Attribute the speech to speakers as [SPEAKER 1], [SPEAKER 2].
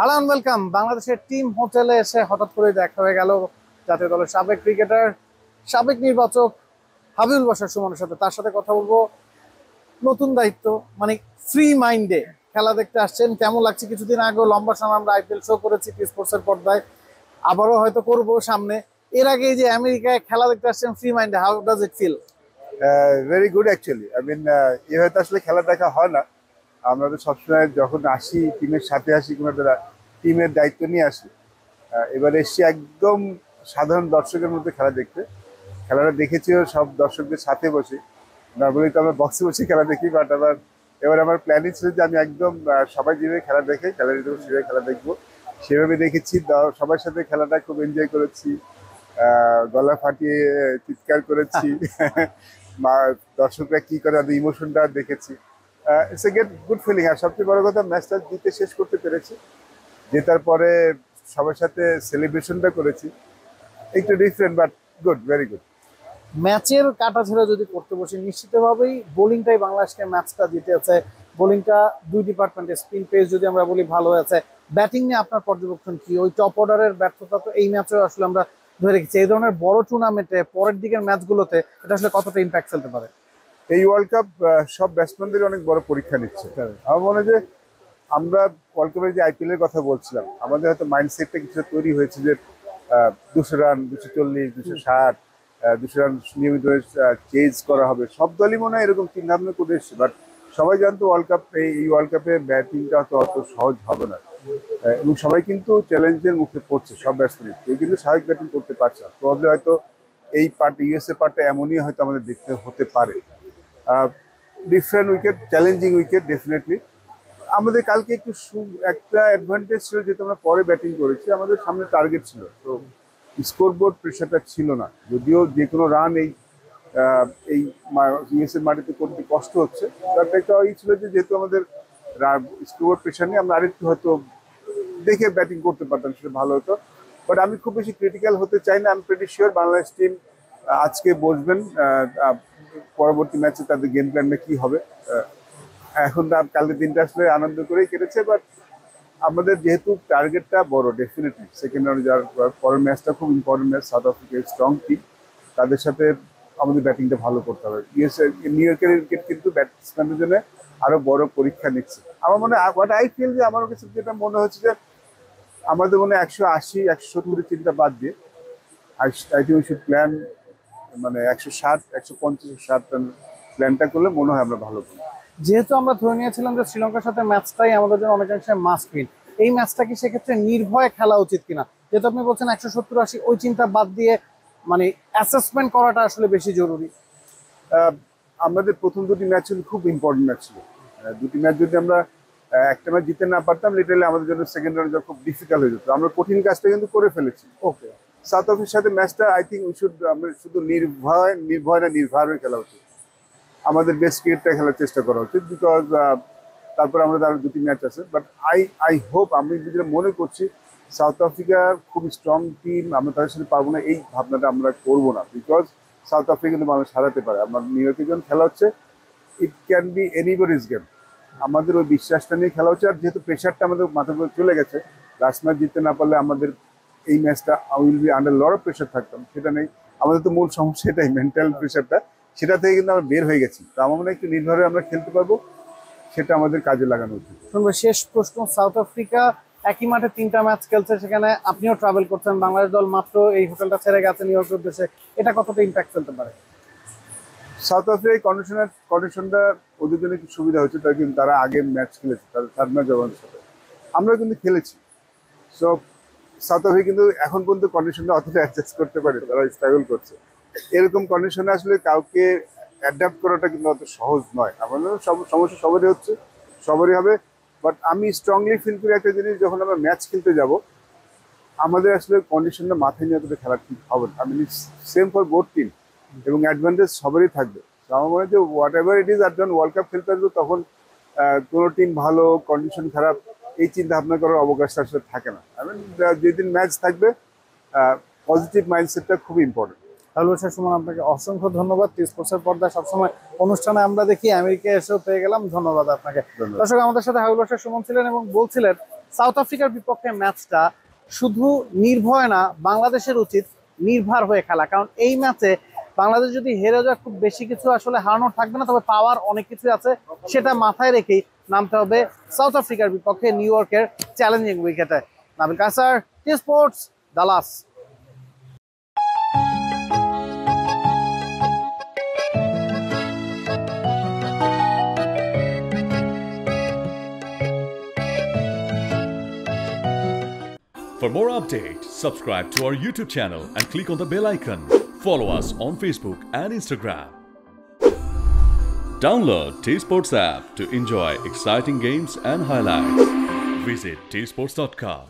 [SPEAKER 1] Hello and welcome. বাংলাদেশের team হোটেলে এসে হঠাৎ করে দেখা হয়ে গেল জাতীয় দলের সাবেক ক্রিকেটার, সাবেক নির্বাচক হাবিবুল বাশার সুমনের সাথে। তার সাথে কথা বলবো নতুন দায়িত্ব, মানে ফ্রি মাইন্ডে খেলা দেখতে আসছেন। কেমন লাগছে? কিছুদিন আগেও লম্বা সময় আমরা আইপিএল শো করেছি টি স্পোর্টসের পর্দায়, আবারও হয়তো করবো সামনে। এর আগে এই যে আমেরিকায় খেলা দেখতে আসছেন ফ্রি মাইন্ডে, how does it feel?
[SPEAKER 2] Very good actually. এভাবে তো আসলে খেলা দেখা হয় না। আমরা তো সবসময় যখন আসি টিমের সাথে আসি, কোনো একটা টিমের দায়িত্ব নিয়ে আসি। এবার এসছি একদম সাধারণ দর্শকের মধ্যে খেলা দেখতে। খেলাটা দেখেছিও সব দর্শকদের সাথে বসে। নর্মালি তো আমরা বক্সে বসে খেলা দেখি, বাট এবার আমার প্ল্যানিং ছিল যে আমি একদম সবাই যেভাবে খেলা দেখে খেলা দিতে সেভাবে খেলা দেখবো। সেভাবে দেখেছি, সবার সাথে খেলাটা খুব এনজয় করেছি। গলা ফাটিয়ে চিৎকার করেছি। বা দর্শকরা কি করে তাদের ইমোশনটা দেখেছি। It's a great good feeling. আর সবচেয়ে বড় কথা, ম্যাচটা জিতে শেষ করতে পেরেছি। জেতার পরে সবার সাথে সেলিব্রেশনটা করেছি। একটু different but good, very good.
[SPEAKER 1] ম্যাচের কাটা ছেড়ে যদি করতে বসি, নিশ্চিতভাবেই বোলিংটাই বাংলাদেশকে ম্যাচটা জিতেছে। বোলিংটা দুই ডিপার্টমেন্টে, স্পিন পেস যদি আমরা বলি ভালো আছে। ব্যাটিং নিয়ে আপনার পর্যবেক্ষণ কি? ওই টপ অর্ডারের ব্যর্থতা তো এই ম্যাচেও আসলে আমরা ধরে রেখেছি। এই ধরনের বড় টুর্নামেন্টে পরের দিকের ম্যাচগুলোতে এটা আসলে কতটা ইম্প্যাক্ট ফেলতে পারে?
[SPEAKER 2] এই ওয়ার্ল্ড কাপ সব ব্যাটসম্যানদের অনেক বড় পরীক্ষা নিচ্ছে। আমার মনে হয় যে আমরা ওয়ার্ল্ড কাপের যে আইপিএল এর কথা বলছিলাম, আমাদের হয়তো মাইন্ডসেটটা কিছু তৈরি হয়েছে যে 200 রান, 240, 260, 200 রান নিয়মিত চেজ করা হবে। সব দলই মনে হয় এরকম চিন্তা ভাবনা করে এসছে। বাট সবাই জানতো ওয়ার্ল্ড কাপ, এই ওয়ার্ল্ড কাপে ব্যাটিংটা হয়তো অত সহজ হবে না। এবং সবাই কিন্তু চ্যালেঞ্জের মুখে পড়ছে, সব ব্যাটসম্যান কেউ কিন্তু স্বাভাবিক ব্যাটিং করতে পারছে না। প্রবাবলি হয়তো এই পার্ট, ইউএসএ পার্টটা এমনই হয়তো আমাদের দেখতে হতে পারে। Different wicket, challenging wicket definitely. আমাদের কালকে একটা অ্যাডভান্টেজ ছিল, যেহেতু আমরা পরে ব্যাটিং করেছি, আমাদের সামনে টার্গেট ছিল, তো স্কোর বোর্ড প্রেশারটা ছিল না। যদিও যে কোনো রান এই ইউএসএ মাটিতে করতে কষ্ট হচ্ছে, বাট একটা ই ছিল যে যেহেতু আমাদের স্কোর বোর্ড প্রেশার নিয়ে আমরা আরেকটু হয়তো দেখে ব্যাটিং করতে পারতাম, সেটা ভালো হতো। বাট আমি খুব বেশি ক্রিটিক্যাল হতে চাই না। আমি প্রিটি শিওর বাংলাদেশ টিম আজকে বসবেন, পরবর্তী ম্যাচে তাদের গেম প্ল্যানটা কি হবে। এখন কালকে দিনটা আসলে আনন্দ করেই কেটেছে, বাট আমাদের যেহেতু টার্গেটটা বড়, ডেফিনেটলি সেকেন্ড রাউন্ডে যাওয়ার পরের ম্যাচটা খুব ইম্পর্টেন্ট ম্যাচ। সাউথ আফ্রিকার স্ট্রং টিম, তাদের সাথে আমাদের ব্যাটিংটা ভালো করতে হবে। নিউ ইয়র্কের উইকেট কিন্তু ব্যাটসম্যানদের জন্য আরো বড় পরীক্ষা নিচ্ছে। আমার মনে হয়, হোয়াট আই ফিল, যে আমার কাছে যেটা মনে হচ্ছে যে আমাদের মনে হয় 180, 170 চিন্তা বাদ দিয়ে I think we should plan, মানে 160, 150, 60 রান প্ল্যানটা করলে মনে হয় আমরা ভালো করি।
[SPEAKER 1] যেহেতু আমরা ধরে নিয়েছিলাম যে শ্রীলঙ্কার সাথে ম্যাচটাই আমাদের জন্য অনেকাংশে মাস্ট উইন, এই ম্যাচটা কি সেক্ষেত্রে নির্ভয়ে খেলা উচিত কিনা? যেহেতু আপনি বলছেন 170-80, ওই চিন্তা বাদ দিয়ে মানে অ্যাসেসমেন্ট করাটা আসলে বেশি জরুরি।
[SPEAKER 2] আমাদের প্রথম দুটি ম্যাচ ছিল খুব ইম্পর্টেন্ট ম্যাচ ছিল। দুটি ম্যাচ যদি আমরা একটা ম্যাচ জিতে না পারতাম, লিটারালি আমাদের জন্য সেকেন্ড রাউন্ড খুব ডিফিকাল্ট হয়ে যেত। আমরা কঠিন কাজটা কিন্তু করে ফেলেছি।
[SPEAKER 1] ওকে,
[SPEAKER 2] সাউথ আফ্রিকার সাথে ম্যাচটা আই থিঙ্ক আমরা শুধু নির্ভয় না খেলা উচিত। আমাদের বেস্ট ক্রিকেটটা খেলার চেষ্টা করা উচিত, বিকজ তারপর আমাদের আরো দুটি ম্যাচ আছে। বাট আই হোপ, আমি যেটা মনে করছি, সাউথ আফ্রিকা খুব স্ট্রং টিম, আমরা তাদের সাথে পারবো না, এই ভাবনাটা আমরা করবো না। বিকজ সাউথ আফ্রিকা কিন্তু মানুষ হারাতে পারে। আমার নিউ ইয়র্কে যখন খেলা হচ্ছে, it can be anybody's game. আমাদের ওই বিশ্বাসটা নিয়ে খেলা হচ্ছে। আর যেহেতু প্রেশারটা আমাদের মাথার উপরে চলে গেছে, লাস্ট ম্যাচ জিততে না পারলে আমাদের এই ম্যাচটা will be under lot of pressure থাকতাম, সেটা নেই। আমাদের তো মূল সমস্যা এটাই, মেন্টাল প্রেশারটা, সেটা থেকে কিন্তু আমরা বের হয়ে গেছি। তো আমার মনে হয় একটু নির্ভরে আমরা খেলতে পারবো, সেটা আমাদের কাজে লাগানো উচিত।
[SPEAKER 1] শুনবো শেষ প্রশ্ন। সাউথ আফ্রিকা একই মাঠে 3টা ম্যাচ খেলছে, সেখানে আপনিও ট্রাভেল করছেন, বাংলাদেশ দল মাত্র এই হোটেলটা ছেড়ে গেছে নিউ ইয়র্কের উদ্দেশ্যে। এটা কতটা ইম্প্যাক্ট ফেলতে পারে?
[SPEAKER 2] সাউথ আফ্রিকার কন্ডিশনটা ওদের জন্য একটু সুবিধা হচ্ছে, তার কিন্তু তারা আগে ম্যাচ খেলেছে, তাদের থার্ড ম্যাচ আমাদের সাথে আমরা কিন্তু খেলেছি। সো সাউথ আফ্রিকা কিন্তু এখন পর্যন্ত কন্ডিশনটা অতটা অ্যাডজাস্ট করতে পারে, তারা স্ট্রাগল করছে। এরকম কন্ডিশনে আসলে কাউকে অ্যাডাপ্ট করাটা কিন্তু অত সহজ নয়। আমাদের সমস্যা সবারই হচ্ছে, সবারই হবে। বাট আমি স্ট্রংলি ফিল করি একটা জিনিস, যখন আমরা ম্যাচ খেলতে যাব, আমাদের আসলে কন্ডিশনটা মাথায় নিয়ে অতটা খেলা ঠিক হবে না। আমি সেম ফর বোথ টিম, এবং অ্যাডভান্টেজ সবারই থাকবে। তো আমার মনে হয় যে হোয়াট এভার ইট ইজ, আর যখন ওয়ার্ল্ড কাপ খেলতে আসবে, তখন কোনো টিম ভালো, কন্ডিশন খারাপ, এই চিন্তা ভাবনা করার অবকাশটা আসলে থাকে না। যেদিন ম্যাচ থাকবে, পজিটিভ মাইন্ডসেটটা খুব ইম্পর্টেন্ট।
[SPEAKER 1] হাবিবুল বাশার সুমন, আপনাকে অসংখ্য ধন্যবাদ। টি স্পোর্টসের পর্দায় সবসময় অনুষ্ঠানে আমরা দেখি, আমেরিকা এসেও পেয়ে গেলাম, ধন্যবাদ আপনাকে।
[SPEAKER 2] ধন্যবাদ।
[SPEAKER 1] দর্শক, আমাদের সাথে হাবিবুল বাশার সুমন ছিলেন এবং বলছিলেন সাউথ আফ্রিকার বিপক্ষে ম্যাচটা শুধু নির্ভয় না, বাংলাদেশের উচিত নির্ভর হয়ে খেলা, কারণ এই ম্যাচে বাংলাদেশ যদি হেরে যায় খুব বেশি কিছু আসলে হারানোর থাকবে না, তবে পাওয়ার অনেক কিছু আছে। সেটা মাথায় রেখেই নামতে হবে সাউথ আফ্রিকার বিপক্ষে নিউ ইয়র্কের চ্যালেঞ্জিং উইকেটে। Nabil Kasar, T Sports, Dallas.
[SPEAKER 3] For more updates, subscribe to our YouTube channel and click on the bell icon. Follow us on Facebook and Instagram. Download T Sports app to enjoy exciting games and highlights. Visit tsports.com.